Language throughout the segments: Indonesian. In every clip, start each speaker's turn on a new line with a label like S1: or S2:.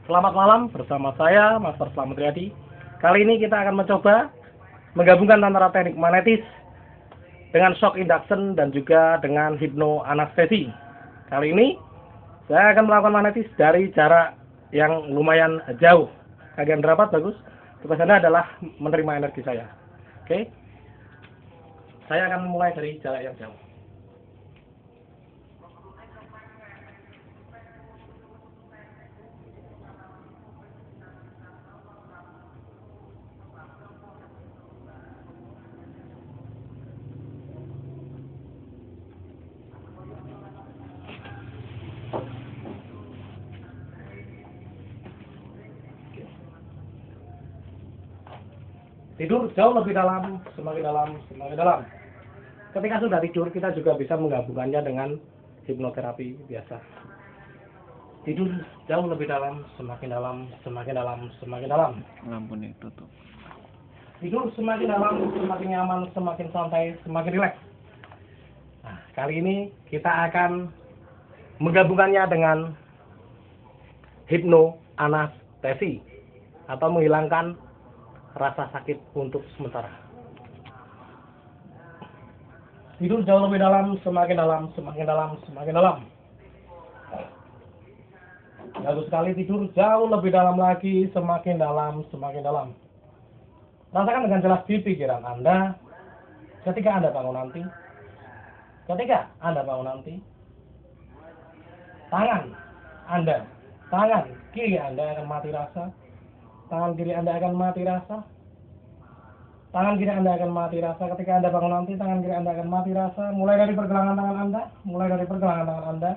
S1: Selamat malam bersama saya, Master Slamet Riyadi. Kali ini kita akan mencoba menggabungkan antara teknik magnetis dengan shock induction dan juga dengan hipnoanestesi. Kali ini saya akan melakukan magnetis dari jarak yang lumayan jauh. Bagian berapa bagus? Tugas Anda adalah menerima energi saya. Oke. Saya akan mulai dari jarak yang jauh. Tidur jauh lebih dalam, semakin dalam, semakin dalam. Ketika sudah tidur, kita juga bisa menggabungkannya dengan hipnoterapi biasa. Tidur jauh lebih dalam, semakin dalam, semakin dalam, semakin dalam.
S2: Lampunya tutup.
S1: Tidur semakin dalam, semakin nyaman, semakin santai, semakin rileks. Nah, kali ini kita akan menggabungkannya dengan hipnoanestesi atau menghilangkan rasa sakit untuk sementara. Tidur jauh lebih dalam, semakin dalam, semakin dalam, semakin dalam. Bagus sekali, tidur jauh lebih dalam lagi, semakin dalam, semakin dalam. Rasakan dengan jelas di pikiran Anda ketika Anda bangun nanti. Ketika Anda bangun nanti, tangan kiri Anda akan mati rasa. Tangan kiri Anda akan mati rasa. Tangan kiri Anda akan mati rasa. Ketika Anda bangun nanti, tangan kiri Anda akan mati rasa. Mulai dari pergelangan tangan Anda,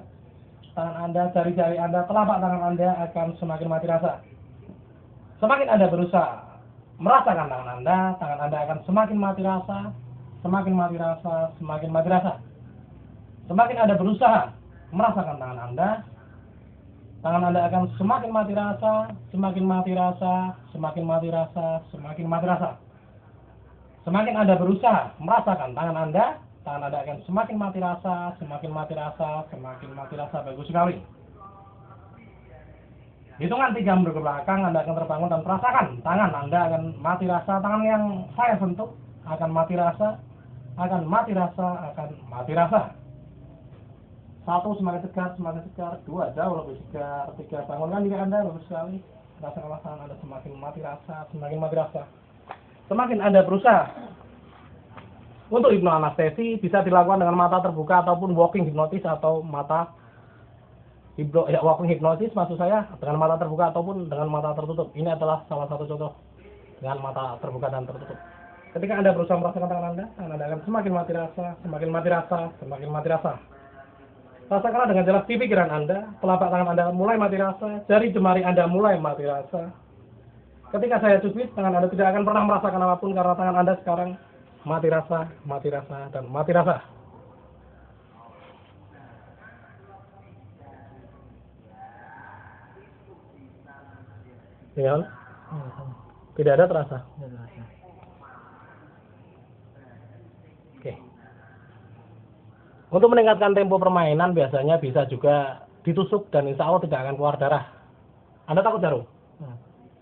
S1: tangan Anda, jari-jari Anda, telapak tangan Anda akan semakin mati rasa. Semakin Anda berusaha merasakan tangan Anda akan semakin mati rasa, semakin mati rasa, semakin mati rasa. Semakin Anda berusaha merasakan tangan Anda akan semakin mati rasa, semakin mati rasa, semakin mati rasa, semakin mati rasa. Semakin Anda berusaha merasakan tangan Anda akan semakin mati rasa, semakin mati rasa, semakin mati rasa. Bagus sekali. Hitungan 3 menit ke belakang Anda akan terbangun dan merasakan tangan Anda akan mati rasa. Tangan yang saya sentuh akan mati rasa, akan mati rasa, akan mati rasa. 1 semakin segar, 2 jauh lebih segar, 3 bangunkan diri Anda, bagus sekali. Rasakan tangan Anda semakin mati rasa, semakin mati rasa. Semakin Anda berusaha untuk hipnoanestesi bisa dilakukan dengan mata terbuka ataupun walking hypnosis atau walking hypnosis maksud saya dengan mata terbuka ataupun dengan mata tertutup. Ini adalah salah satu contoh dengan mata terbuka dan tertutup. Ketika Anda berusaha merasakan tangan Anda akan semakin mati rasa, semakin mati rasa, semakin mati rasa. Rasakanlah dengan jelas di pikiran Anda, telapak tangan Anda mulai mati rasa, jari jemari Anda mulai mati rasa. Ketika saya cubit, tangan Anda tidak akan pernah merasakan apapun karena tangan Anda sekarang mati rasa, dan mati rasa. Ya, tidak ada terasa. Oke. Untuk meningkatkan tempo permainan biasanya bisa juga ditusuk dan insya Allah tidak akan keluar darah. Anda takut jarum?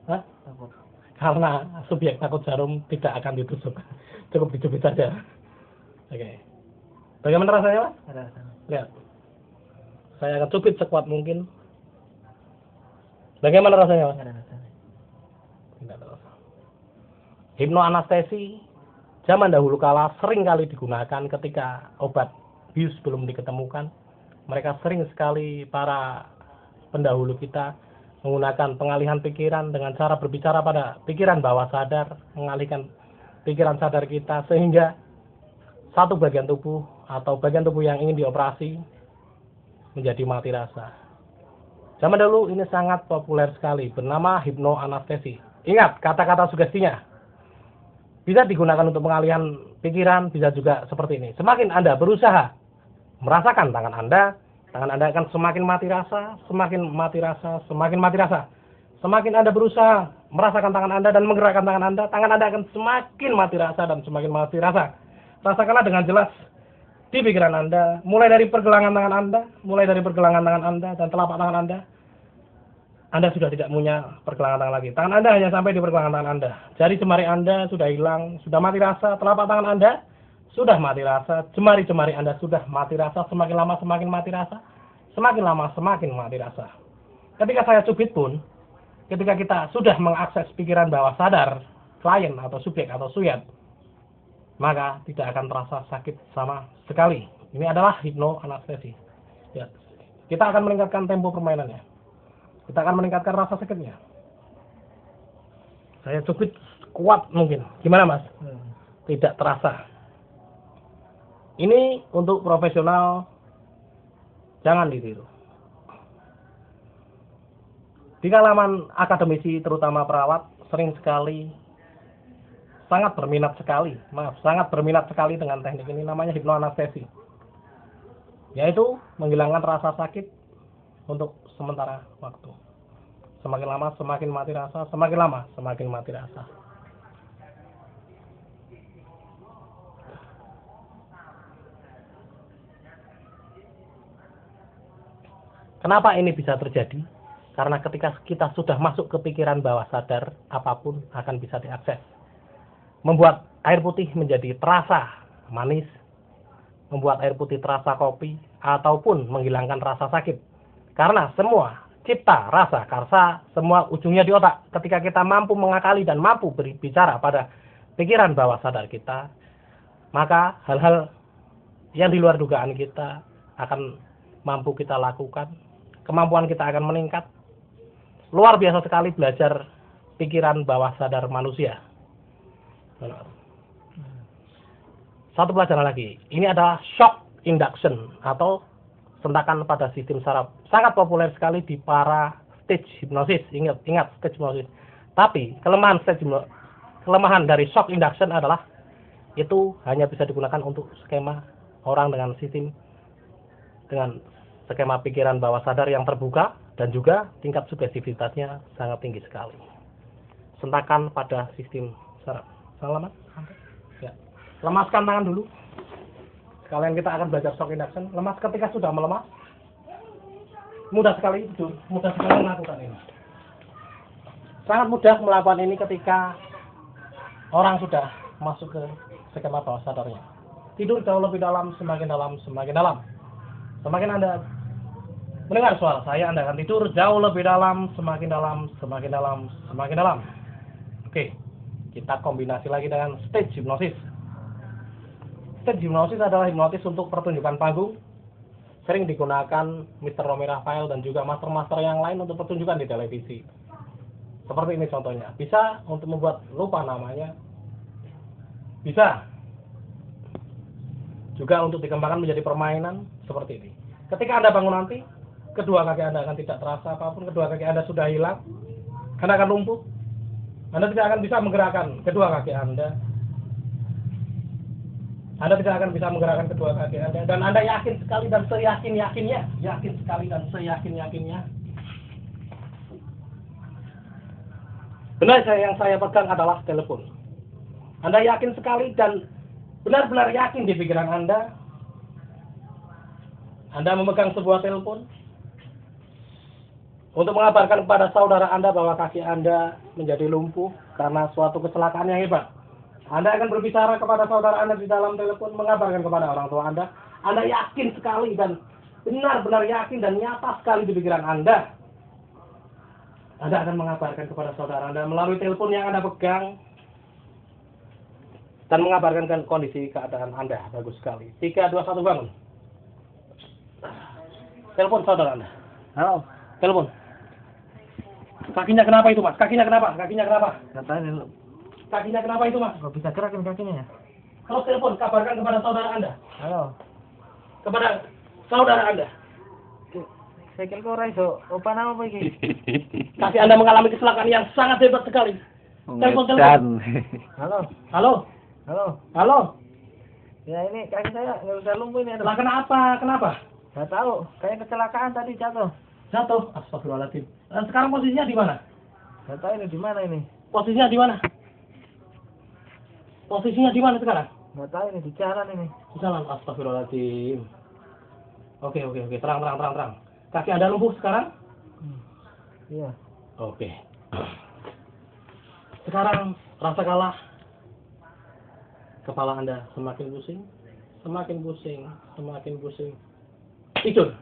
S1: Hah? Takut. Karena subjek takut jarum tidak akan ditusuk. Cukup dicubit saja. Oke. Bagaimana rasanya, Pak? Lihat. Saya akan cubit sekuat mungkin. Bagaimana rasanya, Pak? Tidak ada rasa. Hipnoanestesi zaman dahulu kala sering kali digunakan ketika obat bius belum diketemukan. Mereka sering sekali para pendahulu kita menggunakan pengalihan pikiran dengan cara berbicara pada pikiran bawah sadar, mengalihkan pikiran sadar kita sehingga satu bagian tubuh atau bagian tubuh yang ingin dioperasi menjadi mati rasa. Zaman dahulu ini sangat populer sekali, bernama hipnoanestesi. Ingat kata-kata sugestinya. Bisa digunakan untuk pengalihan pikiran, bisa juga seperti ini. Semakin Anda berusaha merasakan tangan Anda akan semakin mati rasa, semakin mati rasa, semakin mati rasa. Semakin Anda berusaha merasakan tangan Anda dan menggerakkan tangan Anda akan semakin mati rasa dan semakin mati rasa. Rasakanlah dengan jelas di pikiran Anda, mulai dari pergelangan tangan Anda dan telapak tangan Anda sudah tidak punya pergelangan tangan lagi. Tangan Anda hanya sampai di pergelangan tangan Anda. Jari jemari Anda sudah hilang, sudah mati rasa. Telapak tangan Anda sudah mati rasa. Jemari-jemari Anda sudah mati rasa. Semakin lama semakin mati rasa. Semakin lama semakin mati rasa. Ketika saya cubit pun, ketika kita sudah mengakses pikiran bawah sadar klien atau subjek atau suyat, maka tidak akan terasa sakit sama sekali. Ini adalah hipnoanestesi. Ya. Kita akan meningkatkan tempo permainannya. Kita akan meningkatkan rasa sakitnya. Saya cubit kuat mungkin. Gimana Mas? Tidak terasa. Ini untuk profesional, jangan ditiru. Di kalangan akademisi terutama perawat sering sekali sangat berminat sekali dengan teknik ini, namanya hipnoanestesi. Yaitu menghilangkan rasa sakit untuk sementara waktu. Semakin lama semakin mati rasa, semakin lama semakin mati rasa. Kenapa ini bisa terjadi? Karena ketika kita sudah masuk ke pikiran bawah sadar, apapun akan bisa diakses. Membuat air putih menjadi terasa manis, membuat air putih terasa kopi, ataupun menghilangkan rasa sakit. Karena semua cipta, rasa, karsa, semua ujungnya di otak. Ketika kita mampu mengakali dan mampu berbicara pada pikiran bawah sadar kita, maka hal-hal yang di luar dugaan kita akan mampu kita lakukan. Kemampuan kita akan meningkat. Luar biasa sekali belajar pikiran bawah sadar manusia. Satu pelajaran lagi. Ini adalah shock induction atau sentakan pada sistem saraf. Sangat populer sekali di para stage hipnosis. Ingat stage hipnosis. Tapi kelemahan dari shock induction adalah itu hanya bisa digunakan untuk skema orang dengan sistem dengan skema pikiran bawah sadar yang terbuka dan juga tingkat sugestivitasnya sangat tinggi sekali. Sentakan pada sistem saraf. Selamat. Ya. Lemaskan tangan dulu. Sekalian kita akan belajar shock induction. Lemas ketika sudah melemas. Mudah sekali tidur. Mudah sekali melakukan ini. Sangat mudah melakukan ini ketika orang sudah masuk ke skema bawah sadarnya. Tidur jauh lebih dalam, semakin dalam, semakin dalam. Semakin Anda mendengar suara saya, Anda akan tidur jauh lebih dalam, semakin dalam, semakin dalam, semakin dalam. Oke. Kita kombinasi lagi dengan stage hipnosis. Stage hipnosis adalah hipnotis untuk pertunjukan panggung. Sering digunakan Mr. Romy Raphael dan juga master-master yang lain untuk pertunjukan di televisi. Seperti ini contohnya. Bisa untuk membuat lupa namanya. Bisa juga untuk dikembangkan menjadi permainan seperti ini. Ketika Anda bangun nanti, kedua kaki Anda akan tidak terasa apapun. Kedua kaki Anda sudah hilang. Anda akan lumpuh. Anda tidak akan bisa menggerakkan kedua kaki Anda. Anda tidak akan bisa menggerakkan kedua kaki Anda. Dan Anda yakin sekali dan seyakin-yakinnya. Yakin sekali dan seyakin-yakinnya. Benar yang saya pegang adalah telepon. Anda yakin sekali dan benar-benar yakin di pikiran Anda. Anda memegang sebuah telepon untuk mengabarkan kepada saudara Anda bahwa kaki Anda menjadi lumpuh karena suatu kecelakaan yang hebat. Anda akan berbicara kepada saudara Anda di dalam telepon, mengabarkan kepada orang tua Anda. Anda yakin sekali dan benar-benar yakin dan nyata sekali di pikiran Anda. Anda akan mengabarkan kepada saudara Anda melalui telepon yang Anda pegang dan mengabarkan kondisi keadaan Anda. Bagus sekali. 3, 2, 1 bangun. Telepon saudara Anda.
S2: Halo.
S1: Telepon. Kakinya kenapa itu, Mas? Kakinya kenapa? Kakinya kenapa?
S2: Katanya lu.
S1: Kakinya kenapa itu, Mas?
S2: Gak bisa gerakin kakinya ya?
S1: Kalau telepon, kabarkan kepada saudara Anda.
S2: Halo.
S1: Kepada saudara Anda.
S2: Saya kira kau raiso. Apa nama apa ini?
S1: Kaki Anda mengalami kecelakaan yang sangat hebat sekali. Telepon.
S2: Halo.
S1: Halo.
S2: Halo.
S1: Halo.
S2: Ya ini kaki saya nggak bisa lumpuh ini.
S1: Lah kenapa? Kenapa?
S2: Gak tahu. Kayak kecelakaan tadi jatuh.
S1: Jatuh. Astagfirullahaladzim. Dan sekarang posisinya di mana?
S2: Gak tahu ini di mana ini.
S1: Posisinya di mana? Posisinya di mana sekarang?
S2: Gak tahu ini di jalan ini.
S1: Di jalan. Astagfirullahaladzim. Oke. Terang. Kaki Anda lumpuh sekarang?
S2: Iya.
S1: Oke. Sekarang rasa kalah. Kepala Anda semakin pusing, semakin pusing, semakin pusing. Tidur.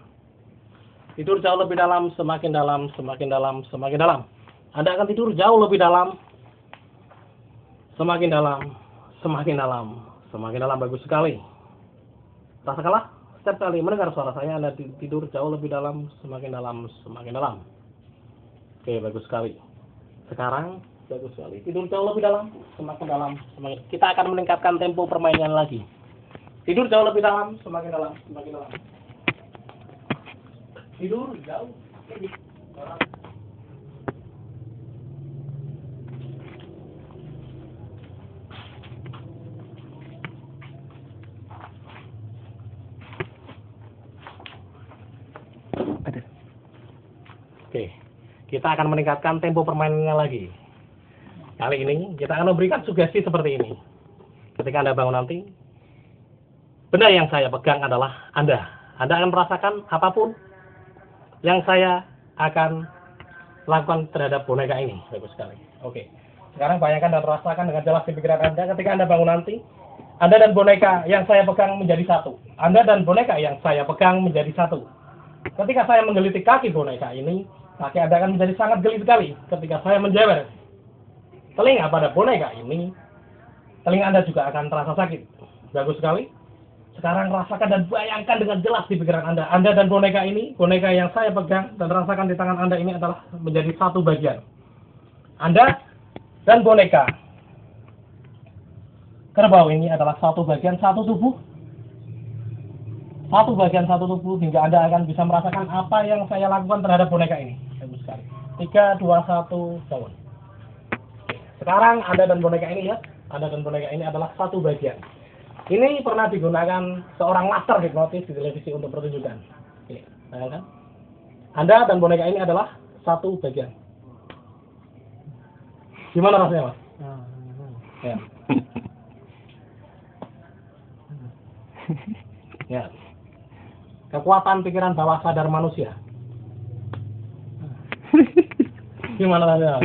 S1: Tidur jauh lebih dalam, semakin dalam, semakin dalam, semakin dalam. Anda akan tidur jauh lebih dalam, semakin dalam, semakin dalam, semakin dalam. Bagus sekali. Rasa kalah? Setiap kali mendengar suara saya, Anda tidur jauh lebih dalam, semakin dalam, semakin dalam. Oke, bagus sekali. Sekarang, bagus sekali. Tidur jauh lebih dalam, semakin dalam, semakin. Kita akan meningkatkan tempo permainan lagi. Tidur jauh lebih dalam, semakin dalam, semakin dalam. Tidur jauh lebih dalam. Oke, kita akan meningkatkan tempo permainannya lagi. Kali ini kita akan memberikan sugesti seperti ini. Ketika Anda bangun nanti, benda yang saya pegang adalah Anda. Anda akan merasakan apapun yang saya akan lakukan terhadap boneka ini. Bagus sekali. Oke, sekarang bayangkan dan rasakan dengan jelas di pikiran Anda ketika Anda bangun nanti, Anda dan boneka yang saya pegang menjadi satu. Anda dan boneka yang saya pegang menjadi satu. Ketika saya menggelitik kaki boneka ini, kaki Anda akan menjadi sangat geli sekali. Ketika saya menjewer telinga pada boneka ini, telinga Anda juga akan terasa sakit. Bagus sekali. Sekarang rasakan dan bayangkan dengan jelas di pikiran Anda. Anda dan boneka ini, boneka yang saya pegang dan rasakan di tangan Anda ini adalah menjadi satu bagian. Anda dan boneka kerbau ini adalah satu bagian, satu tubuh. Satu bagian, satu tubuh, hingga Anda akan bisa merasakan apa yang saya lakukan terhadap boneka ini. Bagus sekali. 3, 2, 1, bangun. Sekarang Anda dan boneka ini, ya, Anda dan boneka ini adalah satu bagian. Ini pernah digunakan seorang master hipnotis di televisi untuk pertunjukan. Oke, bayangkan. Anda dan boneka ini adalah satu bagian. Gimana rasanya, Mas? Ya. Ya. Kekuatan pikiran bawah sadar manusia. Gimana rasanya?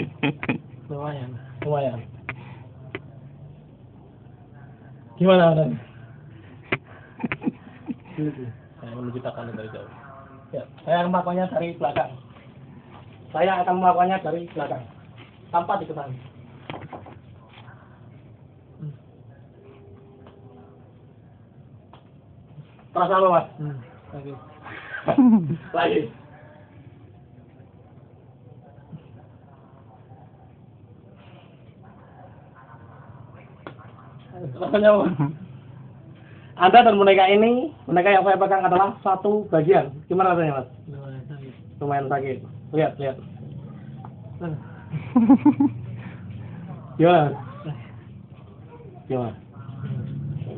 S2: Lumayan.
S1: Lumayan. Gimana rasanya? Saya menciptakan dari jauh. Ya, saya akan melakukannya dari belakang. Saya akan melakukannya dari belakang, tanpa diketahui. Terasa apa, Mas?
S2: Lagi.
S1: Lagi. Rasanya apa? Anda dan boneka ini, boneka yang saya pegang adalah satu bagian. Gimana rasanya, Mas?
S2: Lumayan sakit.
S1: Lumayan sakit. Lihat, lihat. Gimana? Gimana?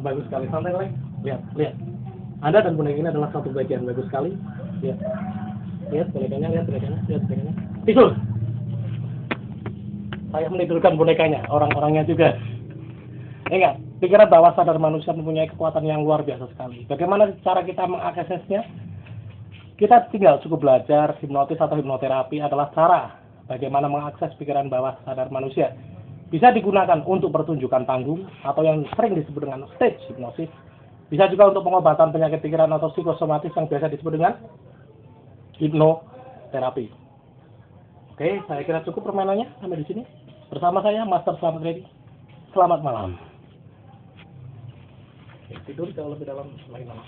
S1: Bagus sekali. Santai lagi. Lihat, lihat. Anda dan boneka ini adalah satu bagian. Bagus sekali. Lihat. Lihat bonekanya, lihat bonekanya, lihat bonekanya. Tidur. Saya menidurkan bonekanya, orang-orangnya juga. Ingat, pikiran bawah sadar manusia mempunyai kekuatan yang luar biasa sekali. Bagaimana cara kita mengaksesnya? Kita tinggal cukup belajar. Hipnotis atau hipnoterapi adalah cara bagaimana mengakses pikiran bawah sadar manusia. Bisa digunakan untuk pertunjukan panggung atau yang sering disebut dengan stage hipnosis. Bisa juga untuk pengobatan penyakit pikiran atau psikosomatis yang biasa disebut dengan hipnoterapi. Oke, saya kira cukup permainannya sampai di sini. Bersama saya, Master Selamat Ready. Selamat malam. Tidur jauh lebih dalam, semakin lama.